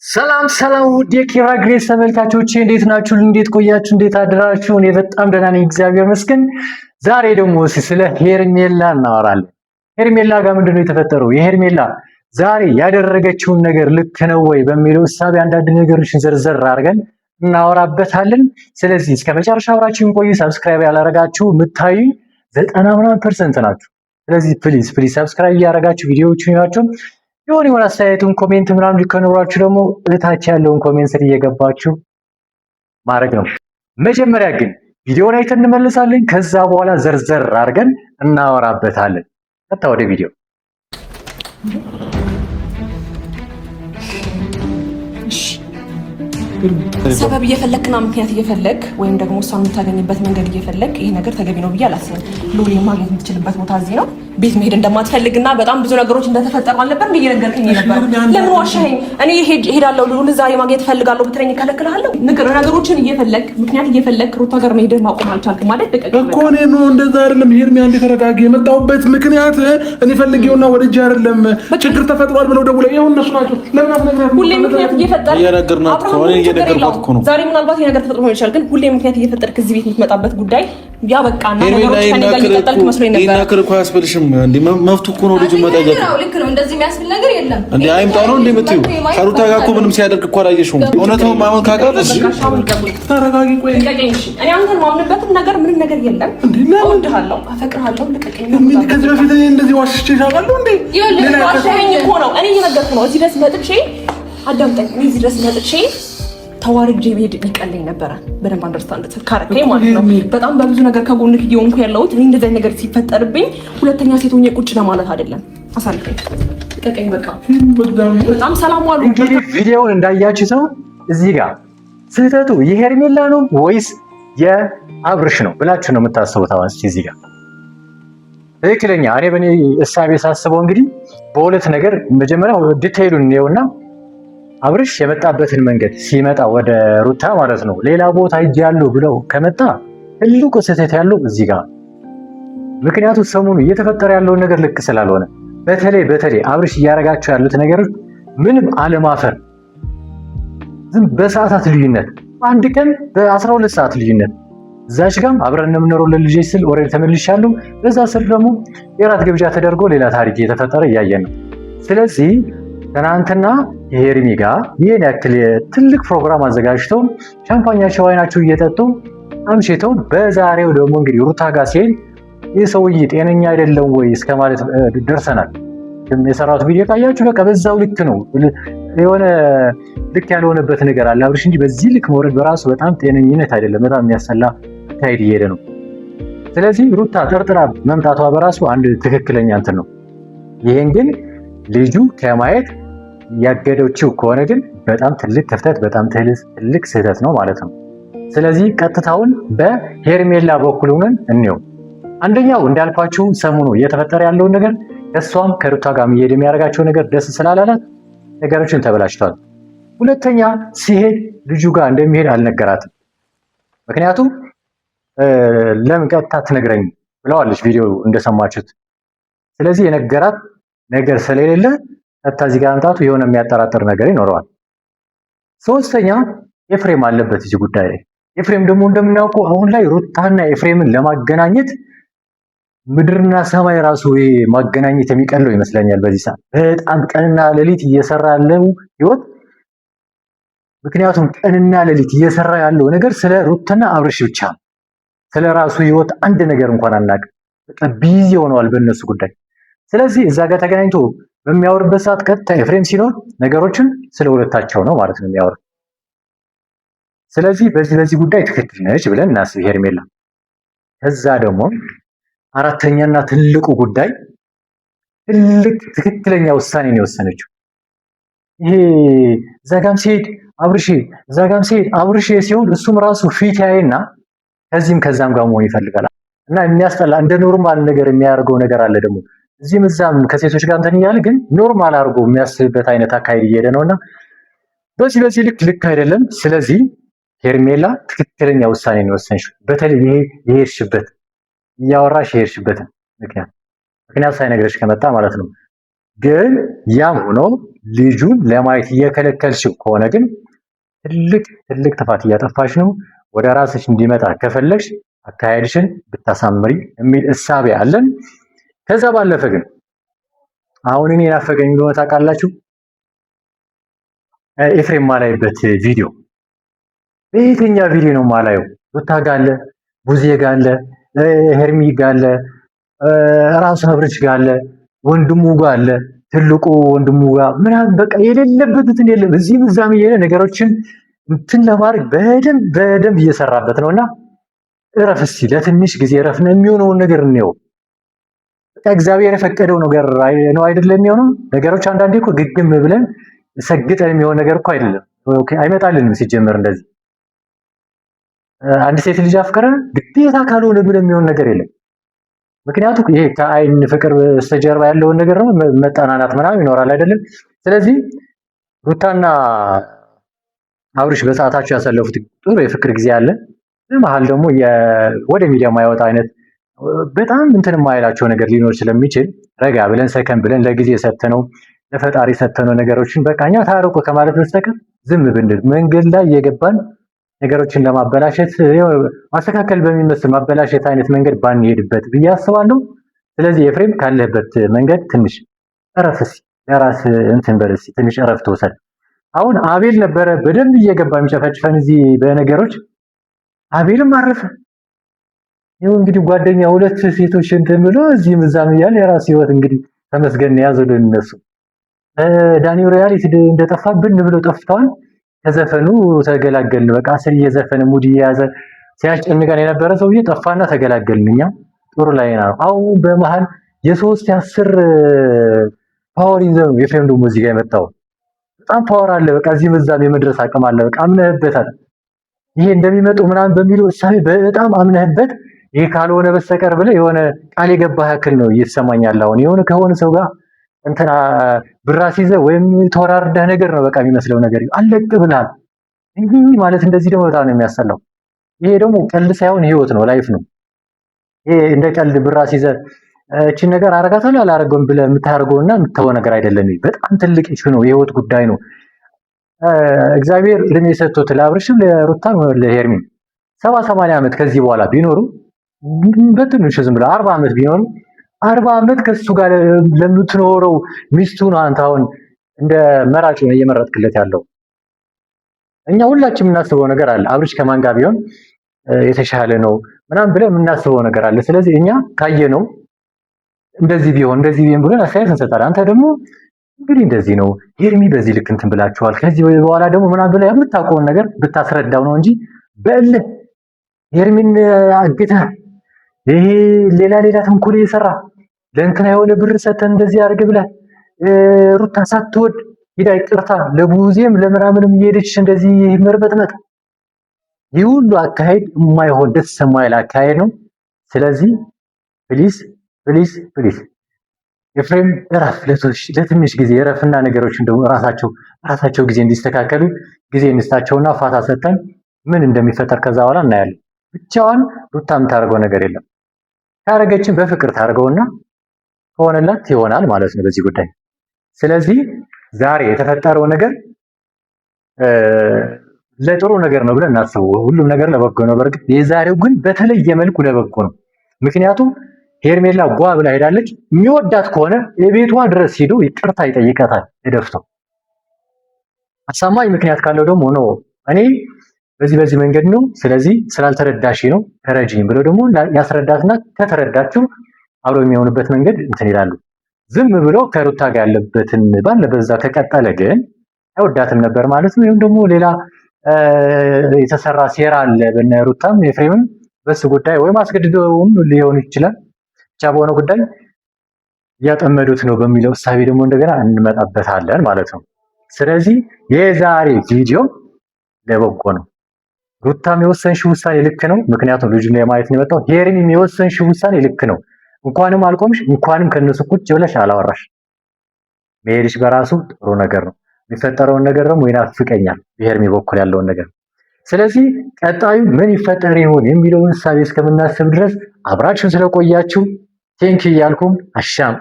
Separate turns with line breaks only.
ሰላም ሰላም ውድ የኪራ ግሬስ ተመልካቾቼ እንዴት ናችሁ? እንዴት ቆያችሁ? እንዴት አድራችሁ? እኔ በጣም ደህና ነኝ፣ እግዚአብሔር ይመስገን። ዛሬ ደግሞ ስለ ሄርሜላ እናወራለን። ሄርሜላ ጋር ምንድነው የተፈጠረው? የሄርሜላ ዛሬ ያደረገችውን ነገር ልክ ነው ወይ በሚለው እሳቤ አንዳንድ ነገሮችን ዘርዘር አድርገን እናወራበታለን። ስለዚህ እስከ መጨረሻ አብራችሁን ቆዩ። ሰብስክራይብ ያላረጋችሁ የምታዩ 90% ናችሁ። ስለዚህ ፕሊዝ ሰብስክራይብ እያደረጋችሁ ቪዲዮዎቹን ያቸው የሆነ አስተያየቱን ኮሜንት ምናምን ሊከኖራችሁ ደግሞ እታች ያለውን ኮሜንት ስር እየገባችሁ ማድረግ ነው። መጀመሪያ ግን ቪዲዮውን አይተን እንመለሳለን። ከዛ በኋላ ዘርዘር አድርገን እናወራበታለን። ቀጥታ ወደ ቪዲዮ።
ሰበብ እየፈለክና ምክንያት እየፈለክ ወይም ደግሞ እሷን የምታገኝበት መንገድ እየፈለክ ይሄ ነገር ተገቢ ነው ብዬ አላስብም። ሎሌ ማግኘት የምትችልበት ቦታ እዚህ ነው። ቤት መሄድ እንደማትፈልግና በጣም ብዙ ነገሮች እንደተፈጠሩ አልነበር ብዬ ነገርከኝ ነበር። ለምን ዋሻኸኝ? እኔ ሄዳለሁ ሎሌ ዛሬ ማግኘት እፈልጋለሁ ብትለኝ እከለክልሃለሁ? ነገሮችን እየፈለክ ምክንያት እየፈለክ ሩታ ጋር መሄድ ማቆም አልቻልክም ማለት እኮ እኔ ነው። እንደዛ አይደለም ሄርሜ፣ አንዴ ተረጋጊ። የመጣሁበት ምክንያት እኔ ፈልጌውና ወደጅ አይደለም ችግር ተፈጥሯል ብለው ደውለው ይኸው እነሱ ናቸው። ለምን አትነግረንም? ሁሌ ምክንያት እየፈጠርክ እየነገርናት እኮ ነው። ዛሬ ምናልባት ይሄ ነገር ተፈጥሮ ሊሆን ይችላል፣ ግን ሁሌ ምክንያት እየፈጠርክ እዚህ ቤት የምትመጣበት ጉዳይ ያበቃና ነገሮች ከኔ ጋር እየቀጠልክ መስሎኝ ነበር። ይሄን አክር እኮ አያስፈልሽም እንዴ? መፍቱ እኮ ነው። ልጅ መጠየቅ ልክ ነው። እንደዚህ የሚያስብል ነገር የለም እንዴ? አይምጣ ነው እንዴ የምትይው? ከሩታ ጋር እኮ ምንም ሲያደርግ እኮ አላየሽውም። እውነታው ማመን ካቃተሽ ተረጋጊ። ቆይ እኔ አንተን ማምንበትም ነገር ምንም ነገር የለም። እወድሃለሁ፣ አፈቅርሃለሁ፣ ልቀቀኝ። ከዚህ በፊት እኔ እንደዚህ ዋሽቼ እሻላለሁ እንዴ? ሌላ ዋሽኝ እኮ ነው። እኔ እየነገርኩ ነው። እዚህ ድረስ መጥቼ አዳምጠኝ። እኔ እዚህ ድረስ መጥቼ ተዋርጄ ብሄድ ይቀለኝ ነበረ። በደንብ አንደርስታንድ ካረከኝ ማለት ነው። በጣም በብዙ ነገር ከጎንክ እየሆንኩ ያለሁት እኔ እንደዚህ ነገር ሲፈጠርብኝ ሁለተኛ ሴት ሆኜ ቁጭ ለማለት አይደለም። አሳልፈኝ፣ ልቀቀኝ። በቃ በጣም ሰላም ዋሉ።
እንግዲህ ቪዲዮውን እንዳያችሁ ሰው እዚህ ጋር ስህተቱ የሄርሜላ ነው ወይስ የአብርሽ ነው ብላችሁ ነው የምታስቡት? አዋንስ እዚህ ጋር ትክክለኛ እኔ በእኔ እሳቤ ሳስበው እንግዲህ በሁለት ነገር መጀመሪያ ዲቴይሉን እንየውና አብርሽ የመጣበትን መንገድ ሲመጣ ወደ ሩታ ማለት ነው ሌላ ቦታ ሄጃለሁ ብለው ከመጣ ትልቁ ስህተት ያለው እዚህ ጋር። ምክንያቱም ሰሞኑ እየተፈጠረ ያለውን ነገር ልክ ስላልሆነ በተለይ አብርሽ እያደረጋቸው ያሉት ነገሮች ምንም አለማፈር፣ ዝም በሰዓታት ልዩነት አንድ ቀን በ12 ሰዓት ልዩነት እዛች ጋር አብረን ነው የምንኖረው ለልጄ ስል ኦሬዲ ተመልሻለሁ። በዛ ስር ደግሞ የራት ግብዣ ተደርጎ ሌላ ታሪክ እየተፈጠረ እያየን ነው። ስለዚህ ትናንትና የሄርሜ ጋር ይሄን ያክል ትልቅ ፕሮግራም አዘጋጅተው ሻምፓኛቸው አይናቸው እየጠጡ አምሽተው በዛሬው ደግሞ እንግዲህ ሩታ ጋር ሲሄድ ይህ ሰውዬ ጤነኛ አይደለም ወይ እስከ ማለት ደርሰናል። የሰራሁት ቪዲዮ ካያችሁ በቃ በዛው ልክ ነው። የሆነ ልክ ያልሆነበት ነገር አለ አብርሽ እንጂ በዚህ ልክ መውረድ በራሱ በጣም ጤነኝነት አይደለም። በጣም የሚያሰላ አካሄድ እየሄደ ነው። ስለዚህ ሩታ ጠርጥራ መምጣቷ በራሱ አንድ ትክክለኛ እንትን ነው። ይሄን ግን ልጁ ከማየት ያገደችው ከሆነ ግን በጣም ትልቅ ክፍተት፣ በጣም ትልቅ ስህተት ነው ማለት ነው። ስለዚህ ቀጥታውን በሄርሜላ በኩል ሆነን እንየው። አንደኛው እንዳልኳችሁ ሰሞኑ እየተፈጠረ ያለውን ነገር እሷም ከሩታ ጋር መሄድ የሚያደርጋቸው ነገር ደስ ስላላላት ነገሮችን ተበላሽቷል። ሁለተኛ ሲሄድ ልጁ ጋር እንደሚሄድ አልነገራትም። ምክንያቱም ለምን ቀጥታ ትነግረኝ ብለዋለች ቪዲዮ እንደሰማችሁት። ስለዚህ የነገራት ነገር ስለሌለ ቀጥታ እዚህ ጋር መምጣቱ የሆነ የሚያጠራጥር ነገር ይኖረዋል። ሶስተኛ ኤፍሬም አለበት እዚህ ጉዳይ ላይ። ኤፍሬም ደግሞ እንደምናውቀው አሁን ላይ ሩታና ኤፍሬምን ለማገናኘት ምድርና ሰማይ ራሱ ማገናኘት የሚቀለው ይመስለኛል በዚህ ሰዓት። በጣም ቀንና ሌሊት እየሰራ ያለው ህይወት። ምክንያቱም ቀንና ሌሊት እየሰራ ያለው ነገር ስለ ሩታና አብርሽ ብቻ ነው። ስለ ራሱ ህይወት አንድ ነገር እንኳን አናውቅም። በጣም ቢዚ ሆነዋል በእነሱ ጉዳይ። ስለዚህ እዛ ጋር ተገናኝቶ በሚያወርበት ሰዓት ቀጥታ ኤፍሬም ሲኖር ነገሮችን ስለ ሁለታቸው ነው ማለት ነው የሚያወር። ስለዚህ በዚህ ጉዳይ ትክክል ነች ብለን እናስብ ሄርሜላ። ከዛ ደግሞ አራተኛና ትልቁ ጉዳይ ትክክለኛ ውሳኔ ነው የወሰነችው። ይሄ ዛጋም ሲሄድ አብርሽ ሲሆን እሱም ራሱ ፊት ያይና ከዚህም ከዛም ጋር መሆን ይፈልጋል እና የሚያስጠላ እንደ ኖርማል ነገር የሚያደርገው ነገር አለ ደግሞ እዚህም እዛም ከሴቶች ጋር እንትን እያለ ግን ኖርማል አድርጎ የሚያስብበት አይነት አካሄድ እየሄደ ነውና በዚህ ልክ አይደለም። ስለዚህ ሄርሜላ ትክክለኛ ውሳኔ ነው የወሰንሽው። በተለይ ይሄ የሄድሽበት እያወራሽ የሄድሽበትን ምክንያት ሳይነግረሽ ከመጣ ማለት ነው ግን ያም ሆኖ ልጁን ለማየት እየከለከልሽው ከሆነ ግን ትልቅ ጥፋት እያጠፋሽ ነው። ወደ ራስሽ እንዲመጣ ከፈለግሽ አካሄድሽን ብታሳምሪ የሚል እሳቤ አለን። ከዛ ባለፈ ግን አሁን እኔ ናፈቀኝ እንደሆነ ታውቃላችሁ፣ ኤፍሬም ማላይበት ቪዲዮ በየትኛው ቪዲዮ ነው ማላየው? ሩታ ጋለ፣ ቡዜ ጋለ፣ ሄርሚ ጋለ፣ ራሱ አብርሽ ጋለ፣ ወንድሙ ጋለ፣ ትልቁ ወንድሙ ጋር ምናምን በቃ የሌለበት እንትን የለም። እዚህም እዛም እየሄደ ነገሮችን እንትን ለማድረግ በደንብ እየሰራበት ነውና እረፍ እስቲ ለትንሽ ጊዜ እረፍ ነው የሚሆነውን ነገር እንየው። በቃ እግዚአብሔር የፈቀደው ነገር ነው አይደለም የሚሆነው። ነገሮች አንዳንዴ እኮ ግግም ብለን ሰግጠን የሚሆን ነገር እኮ አይደለም። ኦኬ አይመጣልንም ሲጀመር እንደዚህ አንድ ሴት ልጅ አፍቀረ ግዴታ ካልሆነ ብለን የሚሆን ነገር የለም። ምክንያቱም ይሄ ከአይን ፍቅር በስተጀርባ ያለውን ነገር ነው መጠናናት ምናምን ይኖራል አይደለም። ስለዚህ ሩታና አብርሽ በሰዓታቸው ያሳለፉት ጥሩ የፍቅር ጊዜ አለ። በመሀል ደግሞ ወደ ሚዲያ ማይወጣ አይነት በጣም እንትን የማይላቸው ነገር ሊኖር ስለሚችል ረጋ ብለን ሰከን ብለን ለጊዜ ሰተነው ለፈጣሪ ሰተነው ነገሮችን በቃ እኛ ታርቆ ከማለት በስተቀር ዝም ብንል መንገድ ላይ የገባን ነገሮችን ለማበላሸት ማስተካከል በሚመስል ማበላሸት አይነት መንገድ ባንሄድበት ብዬ አስባለሁ። ስለዚህ ኤፍሬም ካለበት መንገድ ትንሽ እረፍ እስኪ፣ ለራስ እንትን በል እስኪ፣ ትንሽ እረፍት ወሰድ። አሁን አቤል ነበረ በደንብ እየገባ የሚጨፈጭፈን እዚህ በነገሮች። አቤልም አረፈ። ይኸው እንግዲህ ጓደኛ ሁለት ሴቶች እንትን ብሎ እዚህም እዛም እያለ የራሱ ህይወት እንግዲህ ተመስገን ያዘው እነሱ። ዳኒ ሪያሊቲ እንደጠፋብን ብሎ ጠፍተዋል። ከዘፈኑ ተገላገልን። በቃ ስር እየዘፈነ ሙድ እየያዘ ሲያስጨንቀን የነበረ ሰውዬ ጠፋና ተገላገልን። እኛ ጥሩ ላይ ነው። አሁን በመሃል የሶስት የአስር ፓወር ይዘው ነው ኤፍሬም ደግሞ እዚህ ጋር የመጣው። በጣም ፓወር አለ። በቃ እዚህም እዛም የመድረስ አቅም አለ። በቃ አምነህበታል። ይሄ እንደሚመጡ ምናምን በሚለው እሳቤ በጣም አምነህበት ይሄ ካልሆነ በስተቀር ብለህ የሆነ ቃል የገባህ ያክል ነው እየተሰማኛል። አሁን የሆነ ከሆነ ሰው ጋር እንትና ብራስ ይዘህ ወይም ተወራርደህ ነገር ነው በቃ የሚመስለው ነገር አለቅ ብላል እንጂ ማለት እንደዚህ ደግሞ በጣም ነው የሚያሰላው። ይሄ ደግሞ ቀልድ ሳይሆን ህይወት ነው፣ ላይፍ ነው። ይሄ እንደ ቀልድ ብራስ ይዘህ እቺን ነገር አረጋታለሁ አላረገውም ብለህ የምታደርገውና የምትተወው ነገር አይደለም። በጣም ትልቅ ኢሹ ነው፣ የህይወት ጉዳይ ነው። እግዚአብሔር እድሜ ሰጥቶት ለአብርሽም ለሩታም ለሄርሚ 70-80 ዓመት ከዚህ በኋላ ቢኖሩ በትንሹ ዝም ብለው 40 ዓመት ቢኖሩ 40 ዓመት ከሱ ጋር ለምትኖረው ሚስቱ ነው አንተ አሁን እንደ መራጭ ነው እየመረጥክለት ያለው። እኛ ሁላችንም የምናስበው ነገር አለ። አብርሽ ከማን ጋር ቢሆን የተሻለ ነው ምናምን ብለን የምናስበው ነገር አለ። ስለዚህ እኛ ካየነው እንደዚህ ቢሆን ብለን አስተያየት እንሰጣለን። አንተ ደግሞ እንግዲህ እንደዚህ ነው ሄርሚ በዚህ ልክ እንትን ብላችኋል፣ ከዚህ በኋላ ደግሞ ምናምን ብለህ የምታውቀውን ነገር ብታስረዳው ነው እንጂ በእልህ ሄርሚን አግተህ ይሄ ሌላ ተንኮል እየሰራ ለእንትና የሆነ ብር ሰተን እንደዚህ አድርግ ብለህ ሩታ ሳትወድ ሂዳ ይቅርታ ለቡዜም ለምናምንም እየሄደች እንደዚህ መርበጥመጥ፣ ይህ ሁሉ አካሄድ የማይሆን ደስ የማይል አካሄድ ነው። ስለዚህ ፕሊዝ ኤፍሬም እረፍ፣ ለትንሽ ጊዜ እረፍና ነገሮች እንደው ራሳቸው ጊዜ እንዲስተካከሉ ጊዜ እንስጣቸውና ፋታ ሰጠን ምን እንደሚፈጠር ከዛ በኋላ እናያለን። ብቻዋን ሩታ የምታደርገው ነገር የለም። ካረገችን በፍቅር ታደርገውና ከሆነላት ይሆናል ማለት ነው በዚህ ጉዳይ። ስለዚህ ዛሬ የተፈጠረው ነገር ለጥሩ ነገር ነው ብለን እናስበው። ሁሉም ነገር ለበጎ ነው። በእርግጥ የዛሬው ግን በተለየ መልኩ ለበጎ ነው። ምክንያቱም ሄርሜላ ጓ ብላ ሄዳለች። የሚወዳት ከሆነ የቤቷ ድረስ ሄዶ ይቅርታ ይጠይቃታል ተደፍቶ። አሳማኝ ምክንያት ካለው ደግሞ ነው እኔ በዚህ መንገድ ነው፣ ስለዚህ ስላልተረዳሽ ነው ተረጂኝ ብሎ ደግሞ ያስረዳትና ከተረዳችሁ አብሮ የሚሆንበት መንገድ እንትን ይላሉ። ዝም ብሎ ከሩታ ጋር ያለበትን በዛ ከቀጠለ ግን አይወዳትም ነበር ማለት ነው። ወይም ደግሞ ሌላ የተሰራ ሴራ አለ በነ ሩታም ኤፍሬምም በሱ ጉዳይ ወይም አስገድደውም ሊሆን ይችላል። ብቻ በሆነ ጉዳይ እያጠመዱት ነው በሚለው እሳቤ ደግሞ እንደገና እንመጣበታለን ማለት ነው። ስለዚህ የዛሬ ቪዲዮ ለበጎ ነው። ሩታም የወሰንሽው ውሳኔ ልክ ነው። ምክንያቱም ልጁን ለማየት ነው የመጣው። ሄርሚም የወሰንሽው ውሳኔ ልክ ነው። እንኳንም አልቆምሽ፣ እንኳንም ከነሱ ቁጭ ብለሽ አላወራሽ። መሄድሽ በራሱ ጥሩ ነገር ነው። የሚፈጠረውን ነገር ደግሞ ይናፍቀኛል፣ በሄርሚ በኩል ያለውን ነገር። ስለዚህ ቀጣዩ ምን ይፈጠር ይሆን የሚለውን እሳቤ እስከምናስብ ድረስ አብራችሁን ስለቆያችሁ ቴንኪ እያልኩም አሻም